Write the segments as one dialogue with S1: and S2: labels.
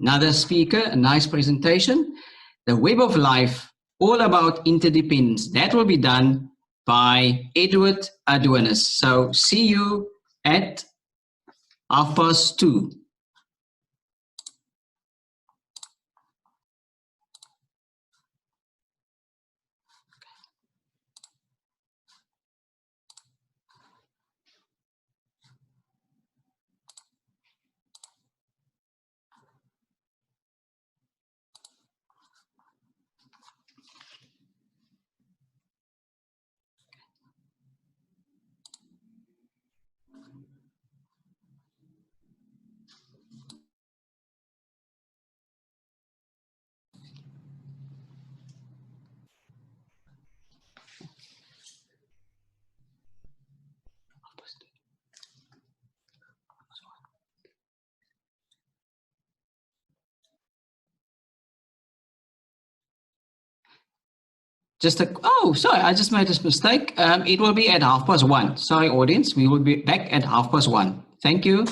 S1: another speaker, a nice presentation. The Web of Life, all about interdependence. That will be done by Edward Adonis. So see you at 2:30. Sorry, I just made a mistake. It will be at 1:30. Sorry, audience, we will be back at 1:30. Thank you.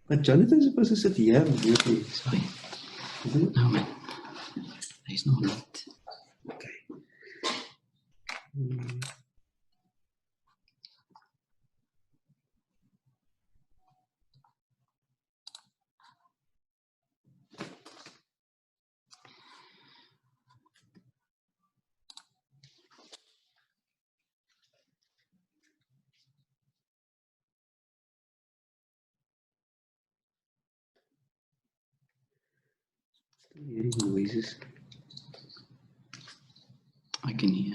S2: But Jonathan's supposed to sit here. Maybe.
S1: Sorry. No, man. There's no need.
S2: Okay. Still hearing noises.
S1: I can hear.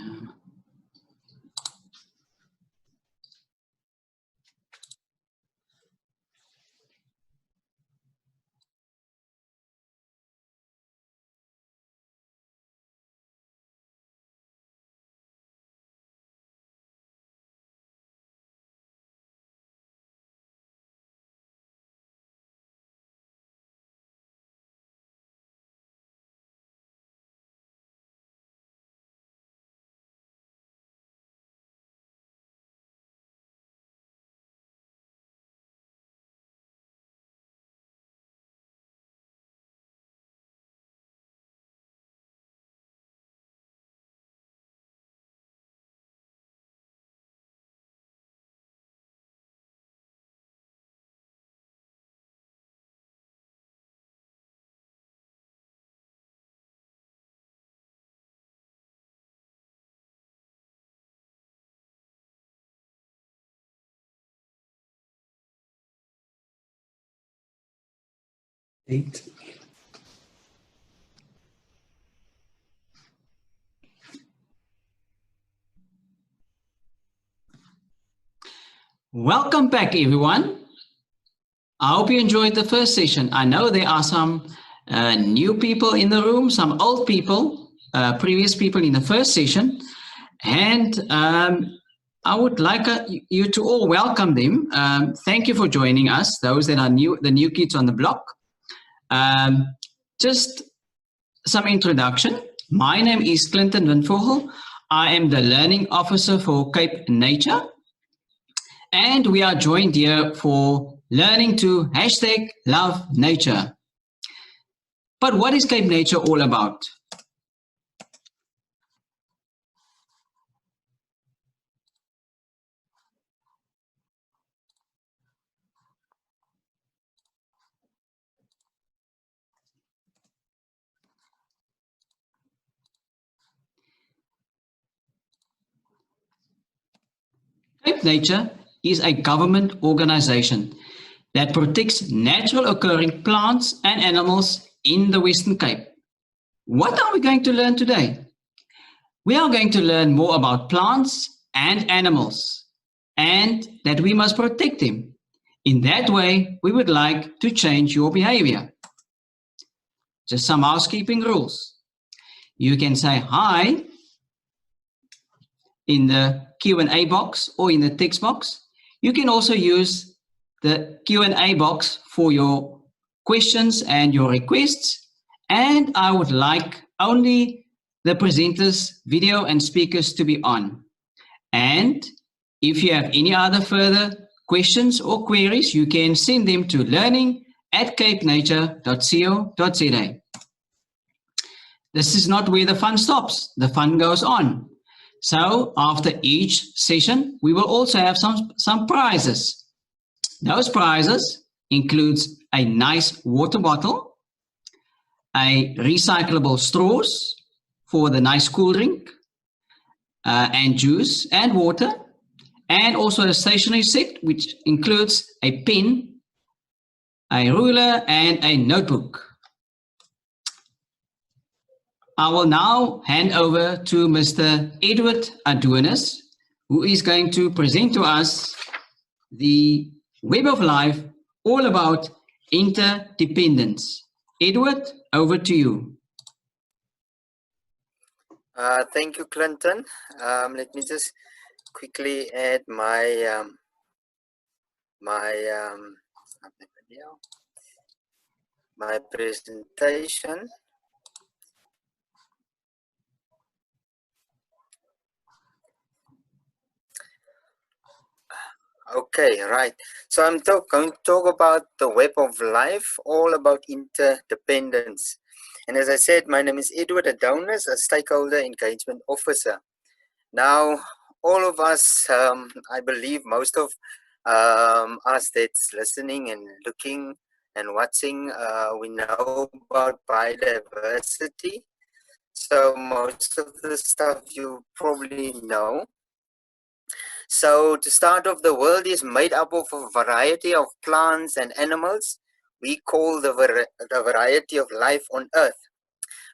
S2: Eight.
S1: Welcome back, everyone. I hope you enjoyed the first session. I know there are some new people in the room, some old people, previous people in the first session, and I would like you to all welcome them. Thank you for joining us, those that are new, the new kids on the block. Just some introduction. My name is Clinton Windvogel. I am the Learning Officer for Cape Nature. And we are joined here for learning to #love nature. But what is Cape Nature all about? Cape Nature is a government organization that protects natural occurring plants and animals in the Western Cape. What are we going to learn today? We are going to learn more about plants and animals and that we must protect them. In that way, we would like to change your behavior. Just some housekeeping rules. You can say hi in the Q&A box or in the text box. You can also use the Q&A box for your questions and your requests. And I would like only the presenters, video and speakers to be on. And if you have any other further questions or queries, you can send them to learning@capenature.co.za. This is not where the fun stops. The fun goes on. So after each session, we will also have some prizes. Those prizes includes a nice water bottle, a recyclable straws for the nice cool drink, and juice and water, and also a stationery set, which includes a pen, a ruler, and a notebook. I will now hand over to Mr. Edward Adonis, who is going to present to us the Web of Life, all about interdependence. Edward, over to you.
S3: Thank you, Clinton. Let me just quickly add my my presentation. Okay, right. So I'm going to talk about the web of life, all about interdependence. And as I said, my name is Edward Adonis, a stakeholder engagement officer. Now, all of us, I believe most of us that's listening and looking and watching, we know about biodiversity. So most of the stuff you probably know. So to start off, the world is made up of a variety of plants and animals we call the variety of life on Earth.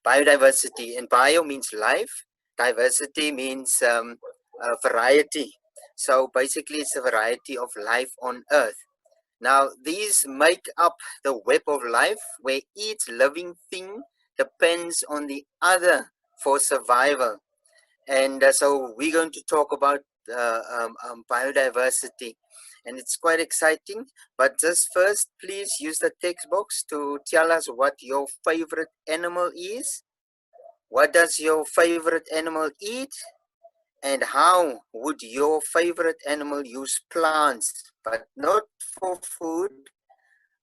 S3: Biodiversity, and bio means life, diversity means variety. So basically it's a variety of life on Earth. Now these make up the web of life where each living thing depends on the other for survival. And so we're going to talk about biodiversity, and it's quite exciting. But just first, please use the text box to tell us what your favorite animal is. What does your favorite animal eat? And how would your favorite animal use plants, but not for food,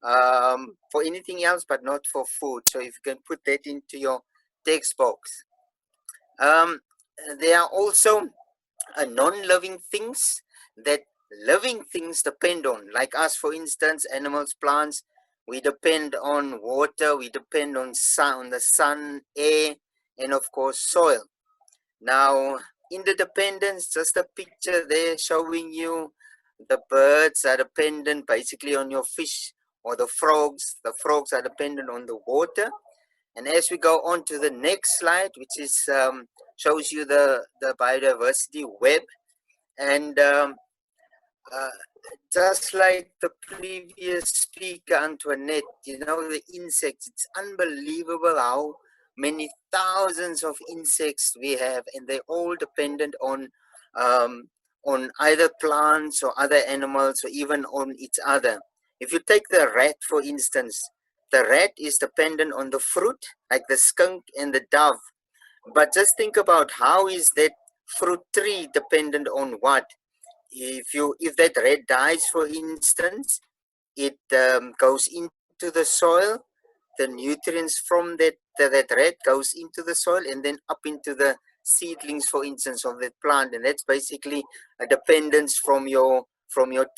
S3: for anything else, but not for food? So if you can put that into your text box. There are also non-living things that living things depend on, like us, for instance, animals, plants. We depend on water, we depend on the sun, air, and of course soil. Now interdependence, just a picture there showing you the birds are dependent basically on your fish, or the frogs are dependent on the water. And as we go on to the next slide, which is shows you the biodiversity web, and uh, just like the previous speaker, Antoinette, you know, the insects, it's unbelievable how many thousands of insects we have, and they're all dependent um, on either plants or other animals, or even on each other. If you take the rat, for instance, the rat is dependent on the fruit, like the skunk and the dove. But just think about, how is that fruit tree dependent on what? If that rat dies, for instance, it goes into the soil. The nutrients from that rat goes into the soil and then up into the seedlings, for instance, of that plant. And that's basically a dependence from your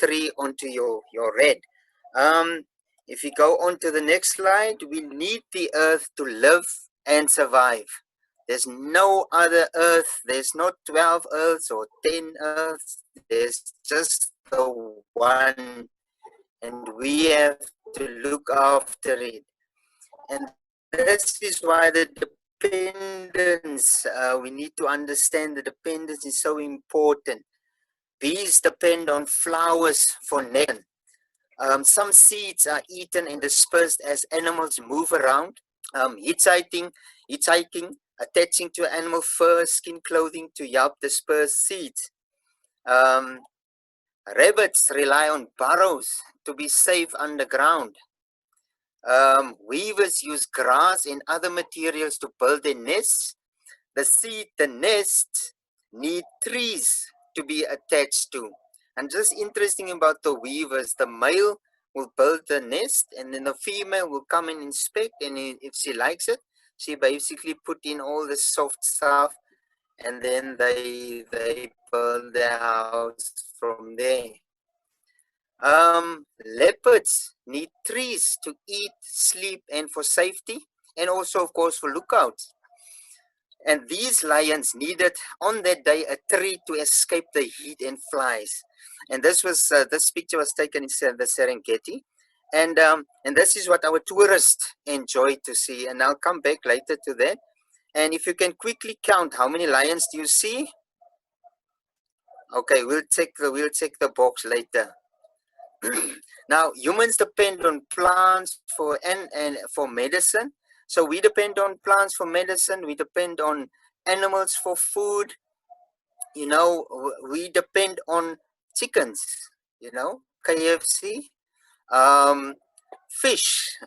S3: tree onto your rat. If you go on to the next slide, we need the earth to live and survive. There's no other earth. There's not 12 earths or 10 earths. There's just the one, and we have to look after it. And this is why the dependence, we need to understand the dependence is so important. Bees depend on flowers for nectar. Some seeds are eaten and dispersed as animals move around. Hitchhiking, attaching to animal fur, skin, clothing to help disperse seeds. Rabbits rely on burrows to be safe underground. Weavers use grass and other materials to build their nests. The nests need trees to be attached to. And just interesting about the weavers, the male will build the nest, and then the female will come and inspect, and if she likes it, she basically put in all the soft stuff, and then they build their house from there. Leopards need trees to eat, sleep, and for safety, and also of course for lookouts. And these lions needed on that day a tree to escape the heat and flies. And this picture was taken in the Serengeti, and this is what our tourists enjoy to see. And I'll come back later to that. And if you can quickly count, how many lions do you see? Okay, we'll check the box later. Now humans depend on plants for for medicine. So we depend on plants for medicine, we depend on animals for food. You know, we depend on chickens, you know, KFC, fish.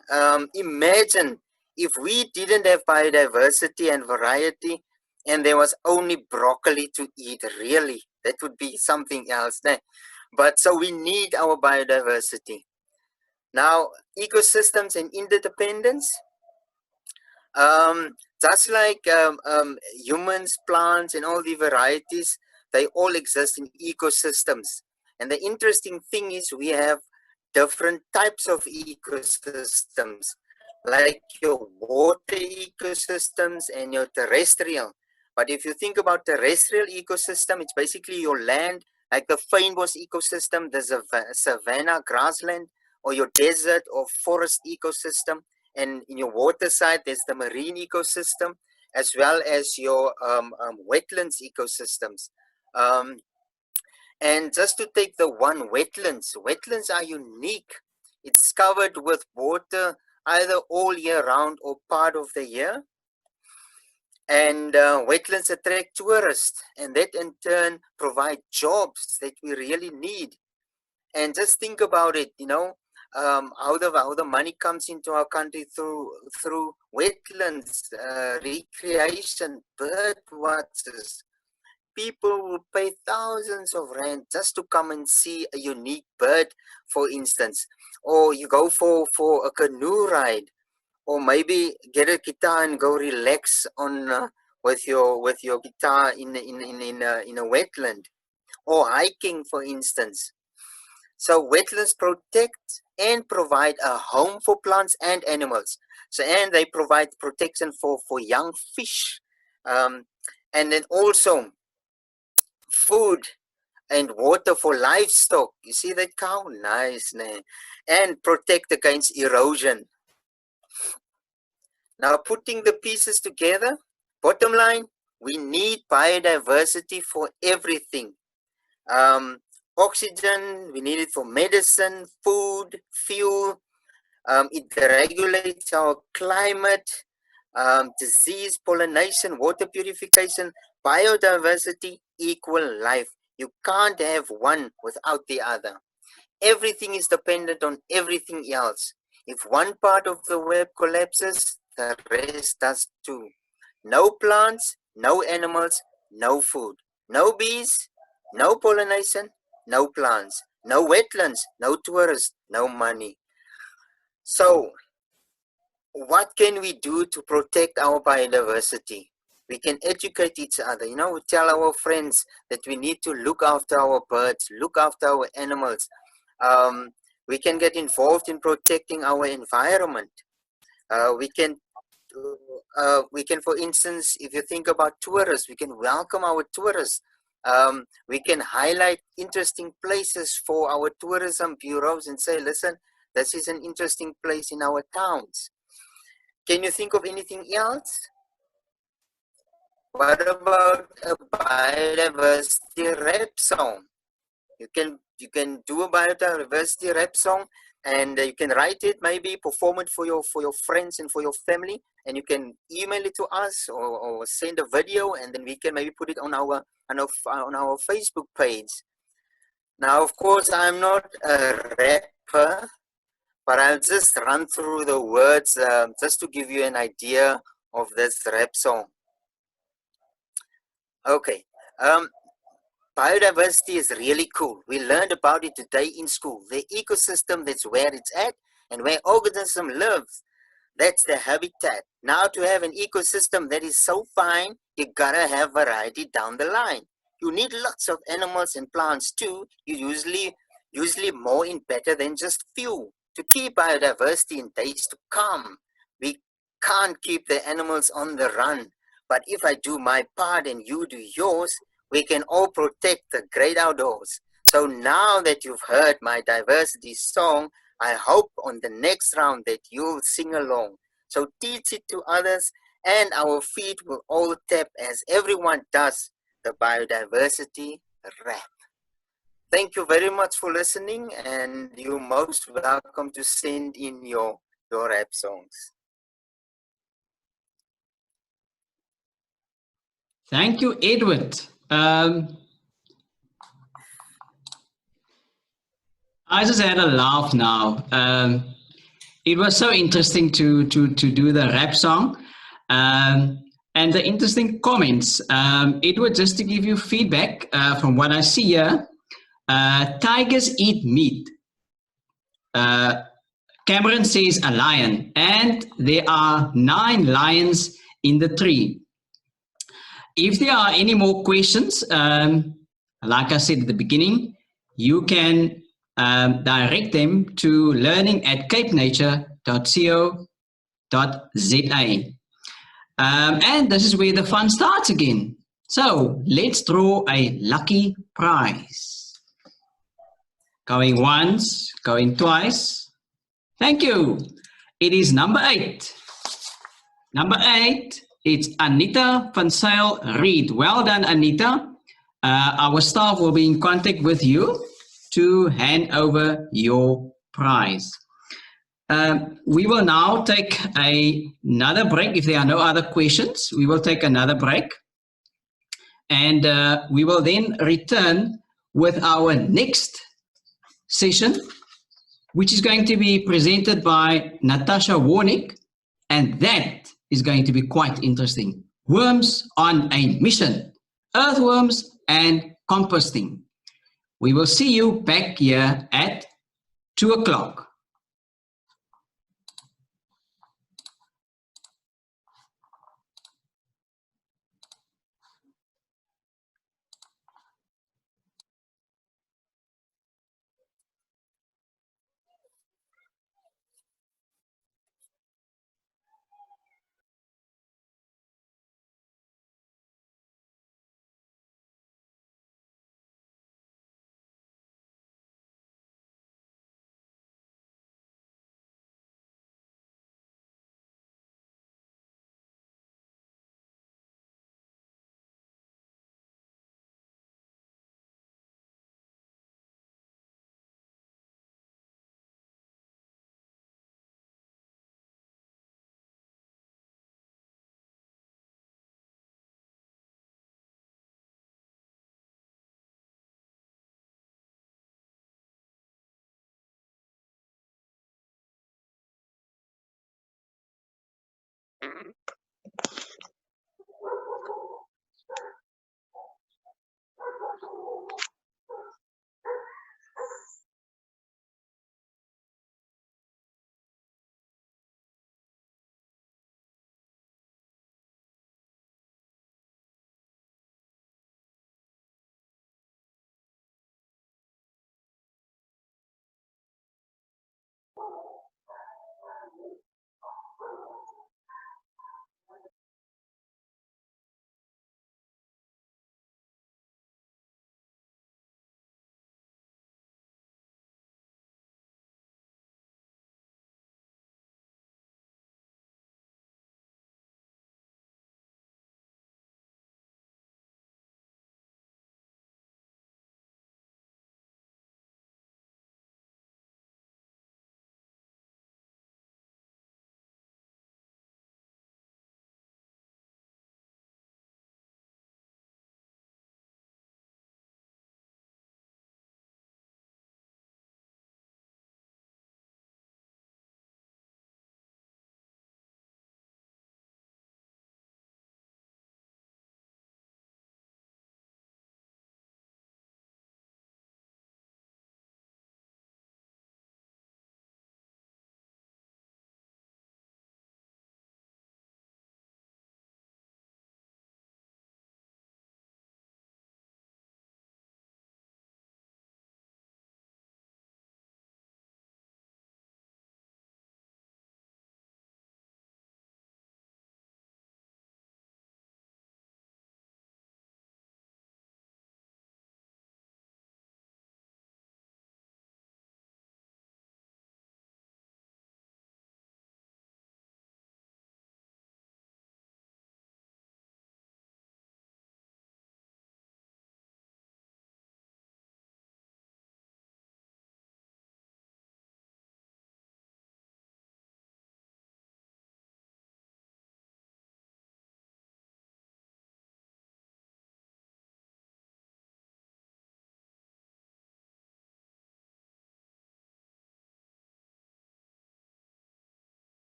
S3: Imagine if we didn't have biodiversity and variety, and there was only broccoli to eat. Really, that would be something else. But so we need our biodiversity. Now, ecosystems and interdependence. Just like humans, plants, and all the varieties, they all exist in ecosystems. And the interesting thing is we have different types of ecosystems, like your water ecosystems and your terrestrial. But if you think about terrestrial ecosystem, it's basically your land, like the fynbos ecosystem, the savanna grassland, or your desert or forest ecosystem. And in your water side, there's the marine ecosystem, as well as your wetlands ecosystems. And just to take the one, wetlands are unique. It's covered with water either all year round or part of the year. And wetlands attract tourists, and that in turn provide jobs that we really need. And just think about it, you know, how the money comes into our country through wetlands, recreation, bird watchers. People will pay thousands of rand just to come and see a unique bird, for instance. Or you go for a canoe ride, or maybe get a guitar and go relax on with your guitar in a wetland, or hiking, for instance. So wetlands protect and provide a home for plants and animals. So, and they provide protection for young fish, and then also food and water for livestock. You see that cow? Nice, man. And protect against erosion. Now, putting the pieces together, bottom line, we need biodiversity for everything. Oxygen, we need it for medicine, food, fuel. It regulates our climate, disease, pollination, water purification, biodiversity, equal life. You can't have one without the other. Everything is dependent on everything else. If one part of the web collapses, the rest does too. No plants, no animals, no food. No bees, no pollination, no plants. No wetlands, no tourists, no money. So, what can we do to protect our biodiversity? We can educate each other, you know, tell our friends that we need to look after our birds, look after our animals. We can get involved in protecting our environment. We can, for instance, if you think about tourists, we can welcome our tourists. We can highlight interesting places for our tourism bureaus and say, listen, this is an interesting place in our towns. Can you think of anything else? What about a biodiversity rap song? You can do a biodiversity rap song, and you can write it, maybe perform it for your friends and for your family, and you can email it to us or send a video, and then we can maybe put it on our Facebook page. Now, of course, I'm not a rapper, but I'll just run through the words just to give you an idea of this rap song. Okay, biodiversity is really cool. We learned about it today in school. The ecosystem, that's where it's at, and where organism lives, that's the habitat. Now, to have an ecosystem that is so fine, you gotta have variety down the line. You need lots of animals and plants too. You usually more in better than just few. To keep biodiversity in days to come, we can't keep the animals on the run. But if I do my part and you do yours, we can all protect the great outdoors. So now that you've heard my diversity song, I hope on the next round that you'll sing along. So teach it to others, and our feet will all tap as everyone does the biodiversity rap. Thank you very much for listening, and you're most welcome to send in your rap songs.
S1: Thank you, Edward. I just had a laugh now. It was so interesting to do the rap song, and the interesting comments. Edward, just to give you feedback from what I see here, Tigers eat meat. Cameron says a lion, and there are 9 lions in the tree. If there are any more questions, like I said at the beginning, you can direct them to learning@capenature.co.za. And this is where the fun starts again. So let's draw a lucky prize. Going once, going twice. Thank you. It is number 8. Number 8, it's Anita van Zyl Reed. Well done, Anita. Our staff will be in contact with you to hand over your prize. We will now take another break. If there are no other questions, we will take another break. And we will then return with our next session, which is going to be presented by Natasha Warnick. And that is going to be quite interesting. Worms on a mission. Earthworms and composting. We will see you back here at 2 o'clock.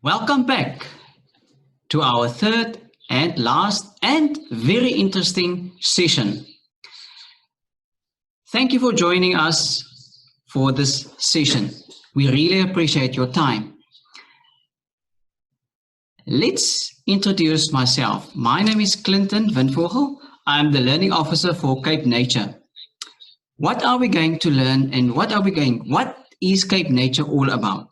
S1: Welcome back to our third and last and very interesting session. Thank you for joining us for this session. We really appreciate your time. Let's introduce myself. My name is Clinton Winvogel. I'm the Learning Officer for Cape Nature. What are we going to learn and what is Cape Nature all about?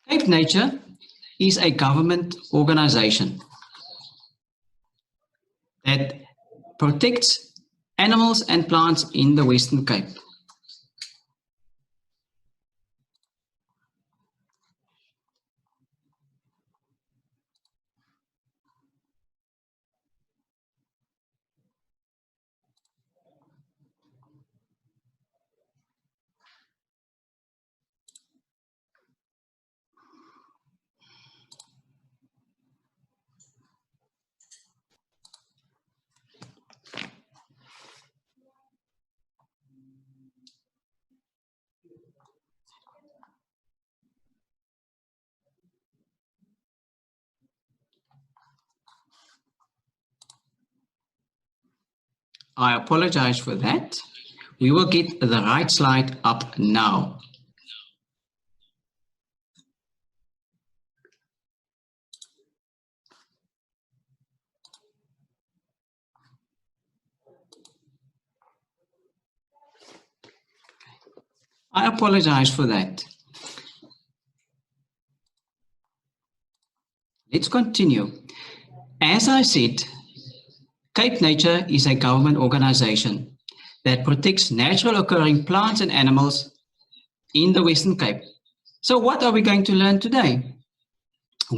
S1: Cape Nature is a government organization that protects animals and plants in the Western Cape. I apologize for that. We will get the right slide up now. I apologize for that. Let's continue. As I said, Cape Nature is a government organization that protects natural occurring plants and animals in the Western Cape. So what are we going to learn today?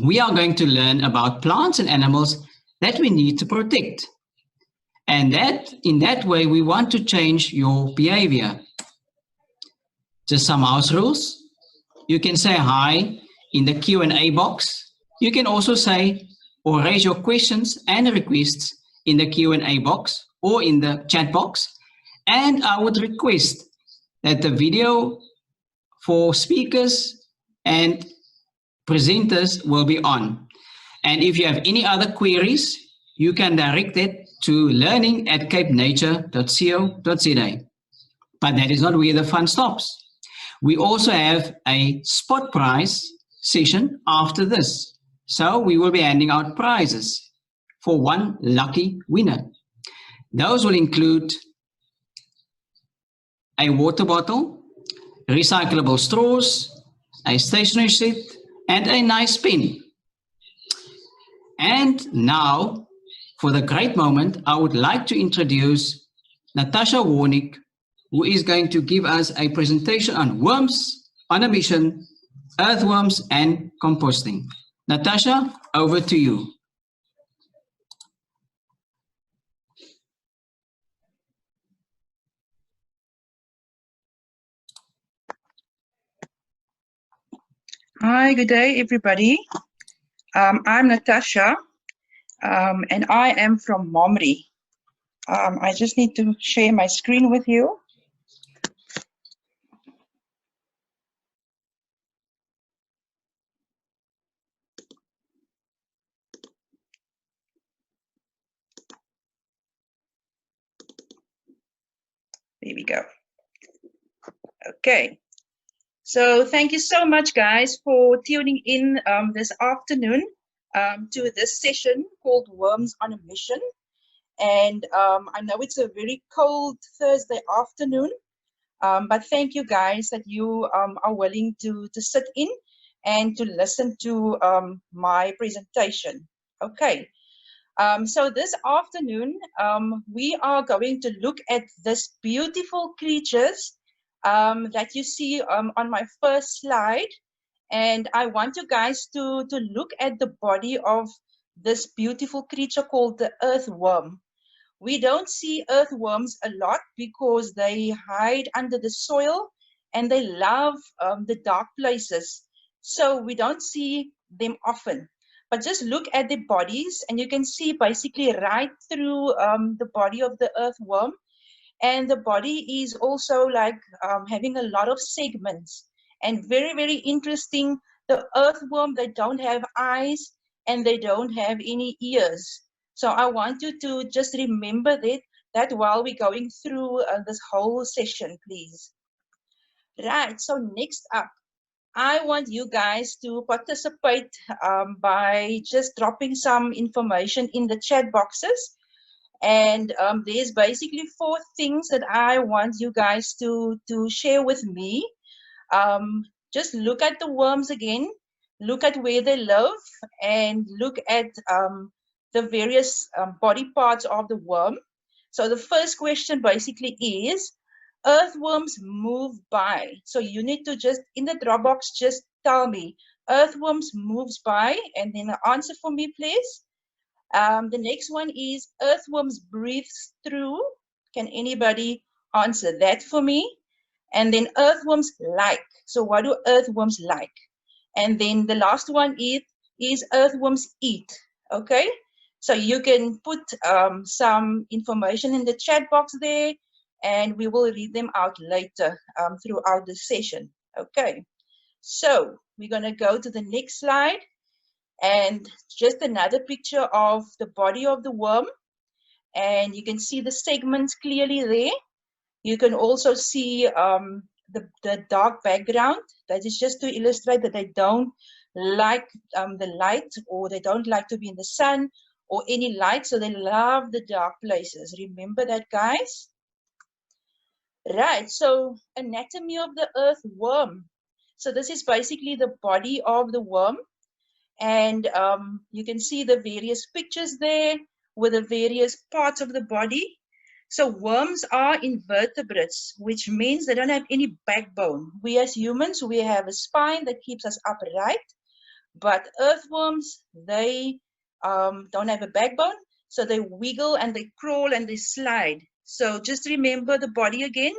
S1: We are going to learn about plants and animals that we need to protect. And that in that way, we want to change your behavior. Just some house rules. You can say hi in the Q&A box. You can also say or raise your questions and requests in the Q&A box or in the chat box. And I would request that the video for speakers and presenters will be on. And if you have any other queries, you can direct it to learning@capenature.co.za. But that is not where the fun stops. We also have a spot prize session after this. So we will be handing out prizes for one lucky winner. Those will include a water bottle, recyclable straws, a stationery set, and a nice pen. And now, for the great moment, I would like to introduce Natasha Warnick, who is going to give us a presentation on worms on a mission, earthworms, and composting. Natasha, over to you.
S4: Hi, good day, everybody. I'm Natasha, and I am from Momri. I just need to share my screen with you. There we go. Okay. So thank you so much, guys, for tuning in this afternoon to this session called Worms on a Mission. And I know it's a very cold Thursday afternoon, but thank you, guys, that you are willing to sit in and to listen to my presentation. Okay. So this afternoon, we are going to look at this beautiful creatures that you see on my first slide. And I want you guys to look at the body of this beautiful creature called the earthworm, We don't see earthworms a lot because they hide under the soil and they love the dark places. So we don't see them often. But just look at the bodies and you can see basically right through the body of the earthworm. And the body is also like having a lot of segments. And very, very interesting, the earthworm, they don't have eyes and they don't have any ears. So I want you to just remember that while we're going through this whole session, please. Right, so next up, I want you guys to participate by just dropping some information in the chat boxes. And there's basically 4 things that I want you guys to share with me. Just look at the worms again, look at where they live, and look at the various body parts of the worm. So the first question basically is, earthworms move by. So you need to just, in the Dropbox, just tell me, earthworms moves by, and then the answer for me, please. The next one is, earthworms breathes through. Can anybody answer that for me? And then earthworms like. So what do earthworms like? And then the last one is earthworms eat. Okay, so you can put some information in the chat box there, and we will read them out later throughout the session. Okay, so we're going to go to the next slide, and just another picture of the body of the worm, and you can see the segments clearly there. You can also see the dark background. That is just to illustrate that they don't like the light, or they don't like to be in the sun or any light, so they love the dark places. Remember that, guys? Right, so anatomy of the earthworm. So this is basically the body of the worm, and you can see the various pictures there with the various parts of the body. So worms are invertebrates, which means they don't have any backbone. We as humans, we have a spine that keeps us upright, but earthworms, they don't have a backbone, so they wiggle and they crawl and they slide. So just remember the body again,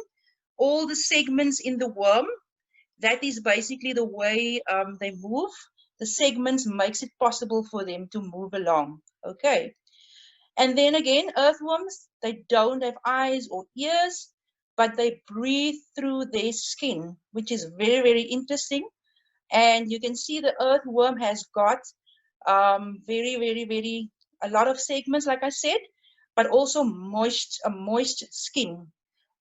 S4: all the segments in the worm, that is basically the way they move. The segments makes it possible for them to move along. Okay. And then again, earthworms, they don't have eyes or ears, but they breathe through their skin, which is very, very interesting. And you can see the earthworm has got a lot of segments, like I said, but also a moist skin.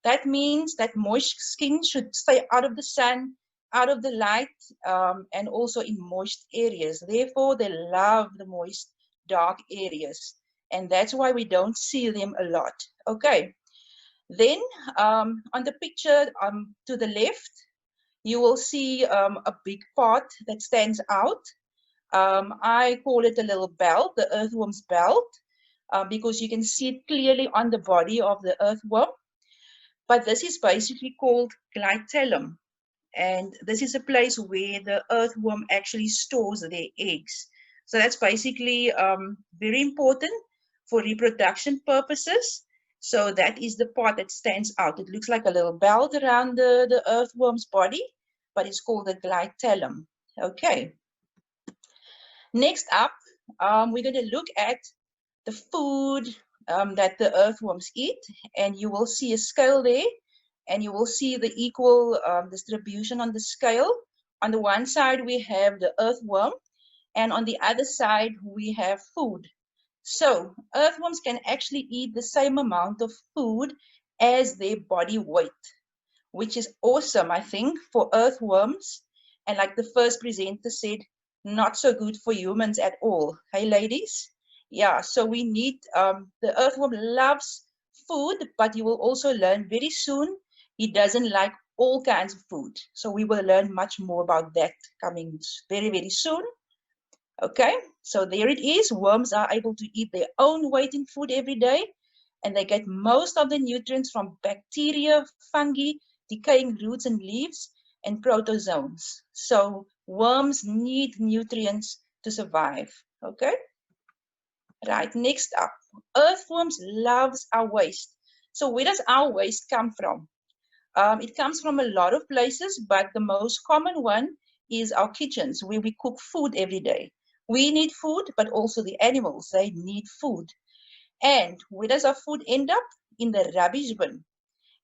S4: That means that moist skin should stay out of the sun, out of the light, and also in moist areas. Therefore, they love the moist, dark areas. And that's why we don't see them a lot. Okay. Then on the picture to the left, you will see a big part that stands out. I call it a little belt, the earthworm's belt, because you can see it clearly on the body of the earthworm. But this is basically called clitellum. And this is a place where the earthworm actually stores their eggs. So that's basically very important for reproduction purposes. So that is the part that stands out. It looks like a little belt around the earthworm's body, but it's called the clitellum. Okay. Next up, we're going to look at the food that the earthworms eat, and you will see a scale there, and you will see the equal distribution on the scale. On the one side, we have the earthworm, and on the other side, we have food. So earthworms can actually eat the same amount of food as their body weight, which is awesome, I think, for earthworms. And like the first presenter said, not so good for humans at all. Hey, ladies? Yeah, so we need, the earthworm loves food, but you will also learn very soon he doesn't like all kinds of food. So we will learn much more about that coming very, very soon. Okay, so there it is. Worms are able to eat their own weight in food every day, and they get most of the nutrients from bacteria, fungi, decaying roots and leaves, and protozoans. So worms need nutrients to survive. Okay, right, next up. Earthworms loves our waste. So where does our waste come from? It comes from a lot of places, but the most common one is our kitchens, where we cook food every day. We need food, but also the animals, they need food. And where does our food end up? In the rubbish bin.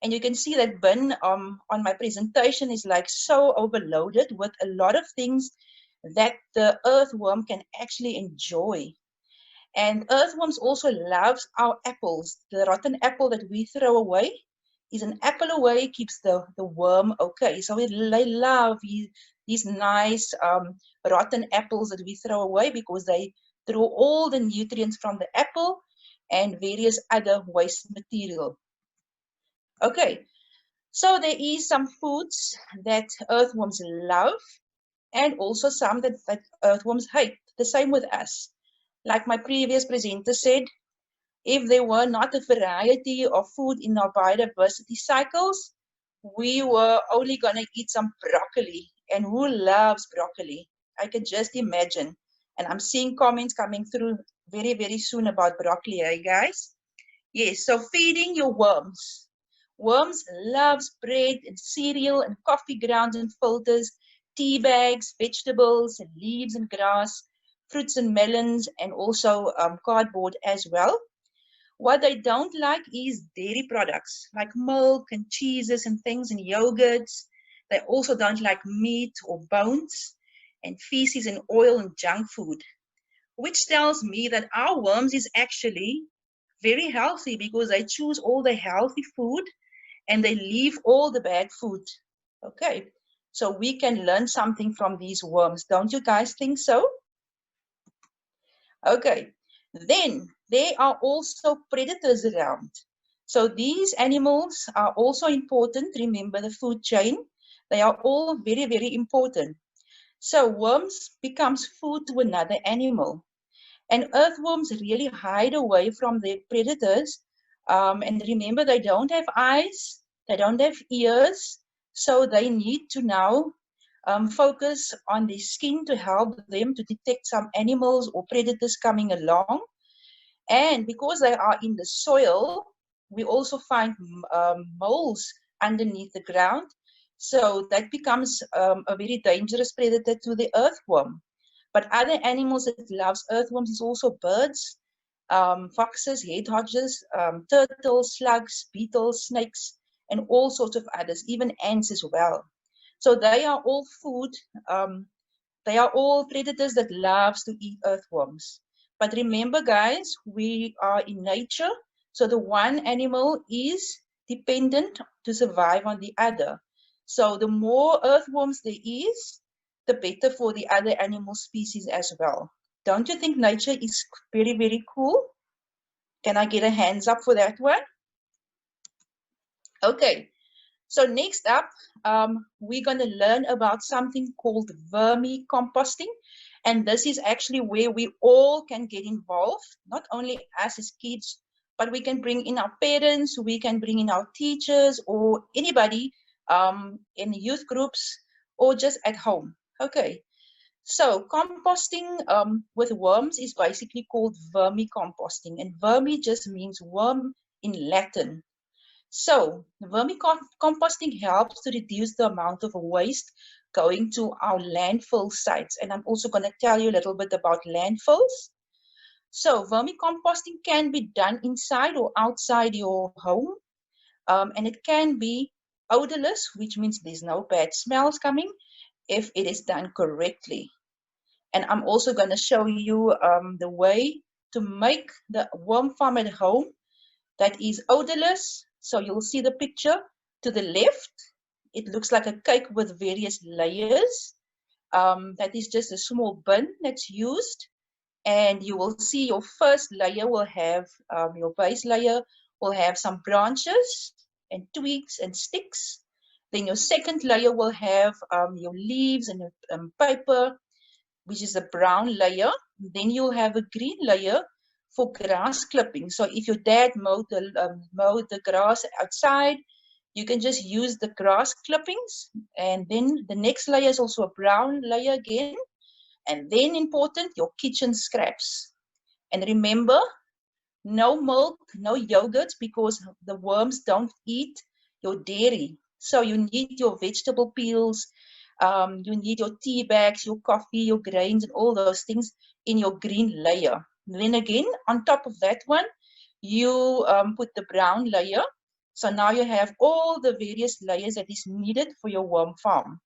S4: And you can see that bin on my presentation is like so overloaded with a lot of things that the earthworm can actually enjoy. And earthworms also loves our apples. The rotten apple that we throw away is an apple away, keeps the worm okay. So they love these nice rotten apples that we throw away because they throw all the nutrients from the apple and various other waste material. Okay, so there is some foods that earthworms love and also some that earthworms hate. The same with us. Like my previous presenter said, if there were not a variety of food in our biodiversity cycles, we were only going to eat some broccoli. And who loves broccoli? I can just imagine. And I'm seeing comments coming through very, very soon about broccoli, eh, guys? Yes, so feeding your worms. Worms loves bread and cereal and coffee grounds and filters, tea bags, vegetables and leaves and grass, fruits and melons, and also cardboard as well. What they don't like is dairy products like milk and cheeses and things and yogurts. They also don't like meat or bones and feces and oil and junk food, which tells me that our worms is actually very healthy because they choose all the healthy food and they leave all the bad food. Okay, so we can learn something from these worms. Don't you guys think so? Okay, then there are also predators around. So these animals are also important. Remember the food chain. They are all very, very important. So worms becomes food to another animal. And earthworms really hide away from their predators. And remember, they don't have eyes, they don't have ears, so they need to now focus on their skin to help them to detect some animals or predators coming along. And because they are in the soil, we also find moles underneath the ground. So that becomes a very dangerous predator to the earthworm. But other animals that loves earthworms is also birds, foxes, hedgehogs, turtles, slugs, beetles, snakes, and all sorts of others, even ants as well. So they are all food. They are all predators that loves to eat earthworms. But remember, guys, we are in nature, so the one animal is dependent to survive on the other. So the more earthworms there is, the better for the other animal species as well. Don't you think nature is very, very cool? Can I get a hands up for that one? Okay, so next up, we're going to learn about something called vermicomposting. And this is actually where we all can get involved, not only us as kids, but we can bring in our parents, we can bring in our teachers or anybody in youth groups or just at home. Okay, so composting with worms is basically called vermicomposting. And vermi just means worm in Latin. So vermicomposting helps to reduce the amount of waste going to our landfill sites. And I'm also going to tell you a little bit about landfills. So vermicomposting can be done inside or outside your home. And it can be odorless, which means there's no bad smells coming if it is done correctly. And I'm also going to show you the way to make the worm farm at home that is odorless. So you'll see the picture to the left. It looks like a cake with various layers. That is just a small bin that's used. And you will see your first layer will have, your base layer will have some branches and twigs and sticks. Then your second layer will have your leaves and paper, which is a brown layer. Then you'll have a green layer for grass clipping. So if your dad mowed the grass outside, you can just use the grass clippings. And then the next layer is also a brown layer again. And then important, your kitchen scraps. And remember, No milk, no yogurt, because the worms don't eat your dairy. So you need your vegetable peels, you need your tea bags, your coffee, your grains, and all those things in your green layer. Then again, on top of that one, you put the brown layer. So now you have all the various layers that is needed for your worm farm.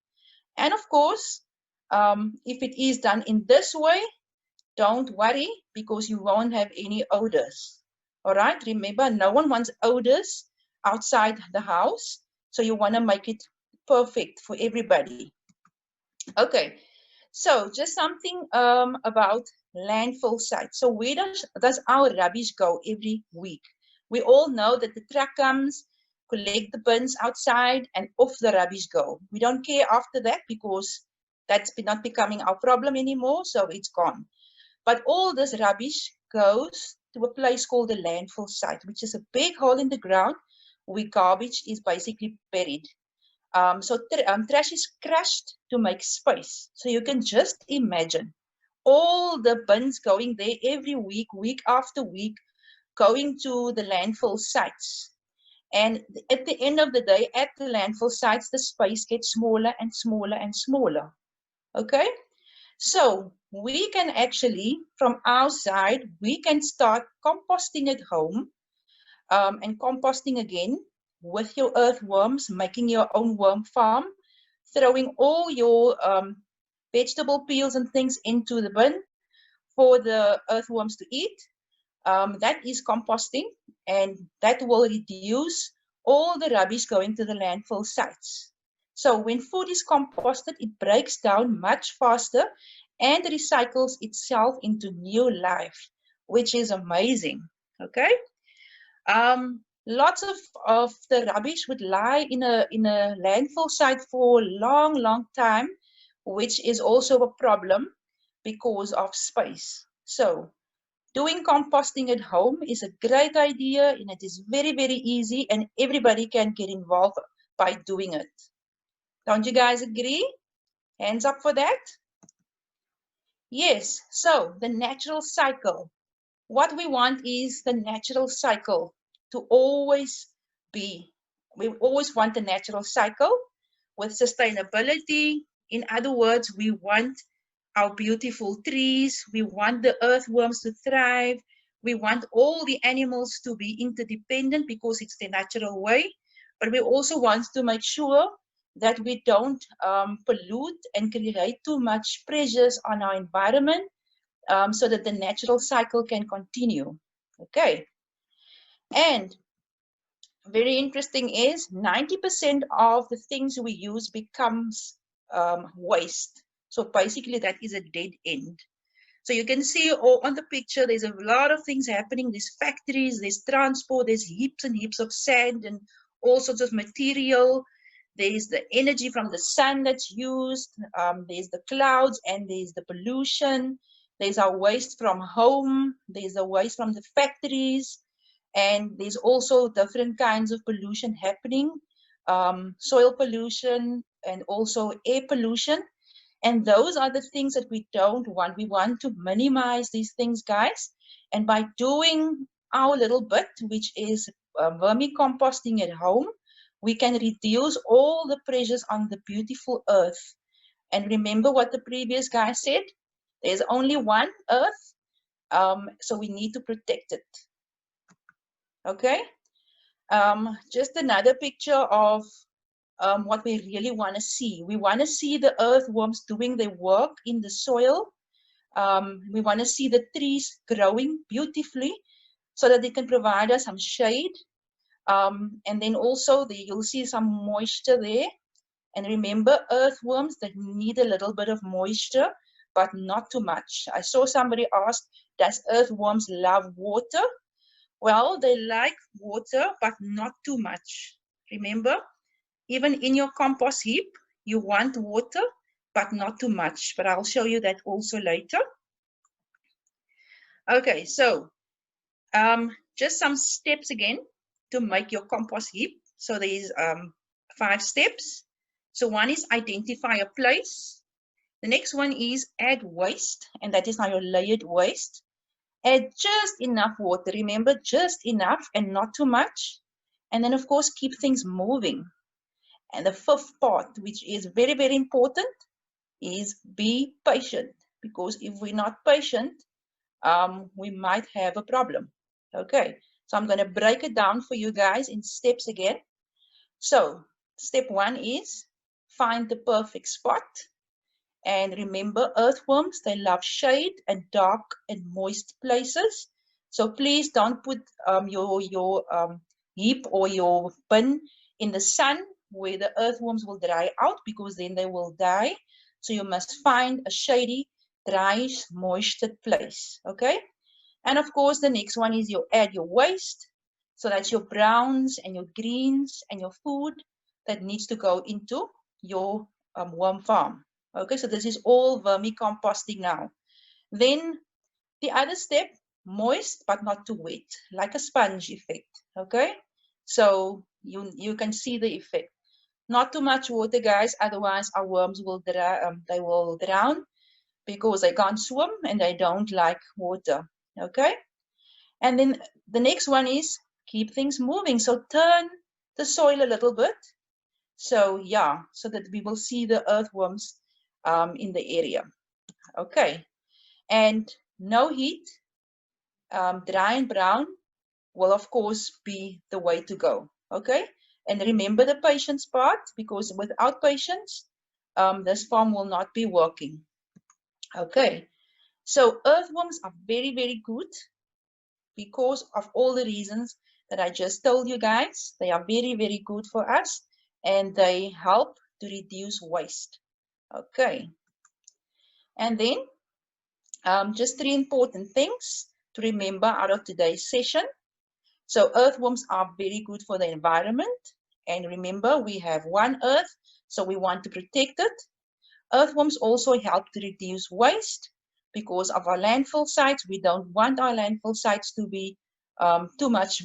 S4: And of course, if it is done in this way, don't worry, because you won't have any odors. All right, remember, no one wants odors outside the house. So you want to make it perfect for everybody. Okay, so just something about landfill sites. So where does our rubbish go every week? We all know that the truck comes, collect the bins outside, and off the rubbish go. We don't care after that because that's not becoming our problem anymore, so it's gone. But all this rubbish goes to a place called the landfill site, which is a big hole in the ground where garbage is basically buried. So trash is crushed to make space. So you can just imagine all the bins going there every week, week after week, going to the landfill sites. And at the end of the day, at the landfill sites, the space gets smaller and smaller and smaller. Okay? So we can actually, from our side, we can start composting at home, and composting again with your earthworms, making your own worm farm, throwing all your vegetable peels and things into the bin for the earthworms to eat. That is composting, and that will reduce all the rubbish going to the landfill sites. So when food is composted, it breaks down much faster and recycles itself into new life, which is amazing. Okay. Lots of the rubbish would lie in a landfill site for a long, long time, which is also a problem because of space. So doing composting at home is a great idea, and it is very, very easy, and everybody can get involved by doing it. Don't you guys agree? Hands up for that? Yes, so the natural cycle. What we want is the natural cycle to always be. We always want the natural cycle with sustainability. In other words, we want our beautiful trees. We want the earthworms to thrive. We want all the animals to be interdependent because it's the natural way. But we also want to make sure that we don't pollute and create too much pressures on our environment, so that the natural cycle can continue. Okay. And very interesting is 90% of the things we use becomes waste. So basically that is a dead end. So you can see on the picture, there's a lot of things happening. There's factories, there's transport, there's heaps and heaps of sand and all sorts of material. There's the energy from the sun that's used. There's the clouds, and there's the pollution. There's our waste from home. There's the waste from the factories. And there's also different kinds of pollution happening. Soil pollution and also air pollution. And those are the things that we don't want. We want to minimize these things, guys. And by doing our little bit, which is vermicomposting at home, we can reduce all the pressures on the beautiful earth. And remember what the previous guy said, there's only one earth, so we need to protect it. Okay, just another picture of what we really want to see. We want to see the earthworms doing their work in the soil. We want to see the trees growing beautifully so that they can provide us some shade. And then also you'll see some moisture there. And remember, earthworms, that need a little bit of moisture, but not too much. I saw somebody ask, does earthworms love water? Well, they like water, but not too much. Remember, even in your compost heap, you want water, but not too much. But I'll show you that also later. Okay, so just some steps again to make your compost heap. So there's 5 steps. So one is identify a place. The next one is add waste, and that is now your layered waste. Add just enough water. Remember, just enough and not too much. And then, of course, keep things moving. And the fifth part, which is very, very important, is be patient. Because if we're not patient, we might have a problem. Okay, so I'm going to break it down for you guys in steps again. So step 1 is find the perfect spot. And remember, earthworms, they love shade and dark and moist places. So please don't put your heap or your bin in the sun where the earthworms will dry out, because then they will die. So you must find a shady, dry, moistured place. Okay. And of course, the next one is you add your waste. So that's your browns and your greens and your food that needs to go into your worm farm. Okay, so this is all vermicomposting now. Then the other step, moist but not too wet, like a sponge effect. Okay, so you can see the effect. Not too much water, guys, otherwise our worms will they will drown because they can't swim and they don't like water. Okay, and then the next one is keep things moving. So turn the soil a little bit. So yeah, so that we will see the earthworms in the area. Okay, and no heat, dry and brown will of course be the way to go. Okay, and remember the patience part, because without patience, this farm will not be working. Okay, so earthworms are very, very good because of all the reasons that I just told you guys. They are very, very good for us and they help to reduce waste. Okay, and then just 3 important things to remember out of today's session. So earthworms are very good for the environment, and remember we have one earth, so we want to protect it. Earthworms also help to reduce waste because of our landfill sites. We don't want our landfill sites to be too much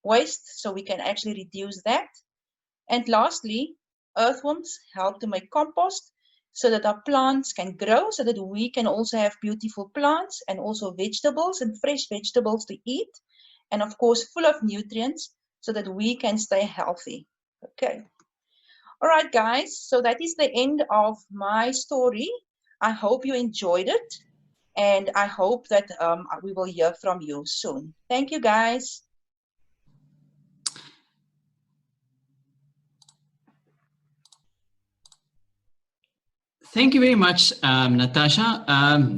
S4: waste, so we can actually reduce that. And lastly, earthworms help to make compost so that our plants can grow, so that we can also have beautiful plants and also vegetables and fresh vegetables to eat, and of course full of nutrients so that we can stay healthy. Okay. All right, guys, so that is the end of my story. I hope you enjoyed it, and I hope that we will hear from you soon. Thank you, guys.
S1: Thank you very much, Natasha.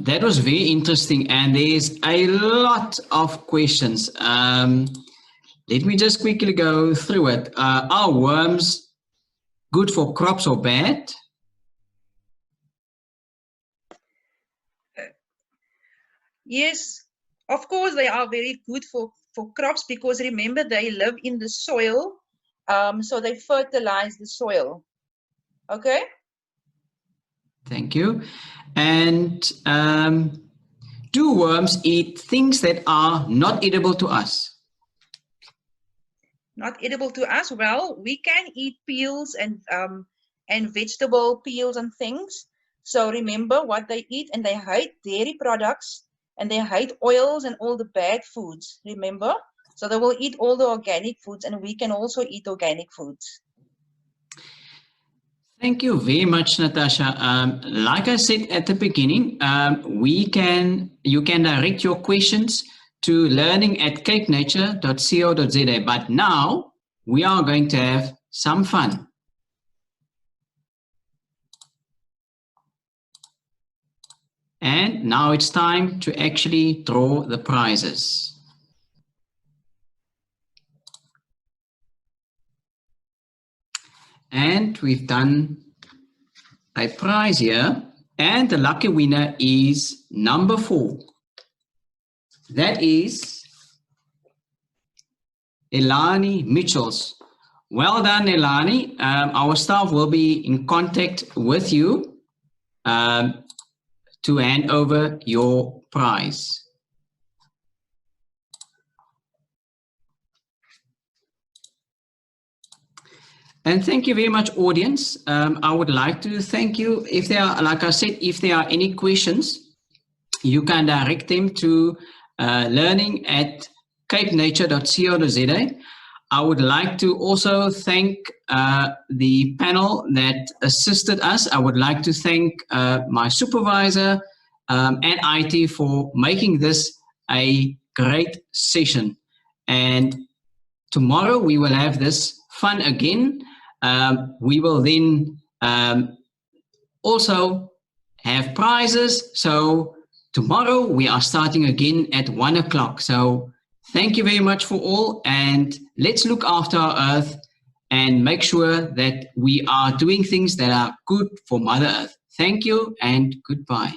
S1: That was very interesting, and there's a lot of questions. Let me just quickly go through it. Are worms good for crops or bad?
S4: Yes, of course they are very good for crops, because remember they live in the soil, so they fertilize the soil. Okay.
S1: Thank you. And do worms eat things that are not edible to us?
S4: Not edible to us? Well, we can eat peels and vegetable peels and things. So remember what they eat, and they hate dairy products and they hate oils and all the bad foods. Remember, so they will eat all the organic foods, and we can also eat organic foods.
S1: Thank you very much, Natasha. Like I said at the beginning, you can direct your questions to learning@capenature.co.za. But now we are going to have some fun. And now it's time to actually draw the prizes. And we've done a prize here, and the lucky winner is number 4. That is Elani Mitchells. Well done, Elani. Our staff will be in contact with you to hand over your prize. And thank you very much, audience. I would like to thank you. If there are, like I said, if there are any questions, you can direct them to learning at capenature.co.za. I would like to also thank the panel that assisted us. I would like to thank my supervisor and IT for making this a great session. And tomorrow we will have this fun again. We will then also have prizes. So tomorrow we are starting again at 1 o'clock. So thank you very much for all, and let's look after our Earth and make sure that we are doing things that are good for Mother Earth. Thank you and goodbye.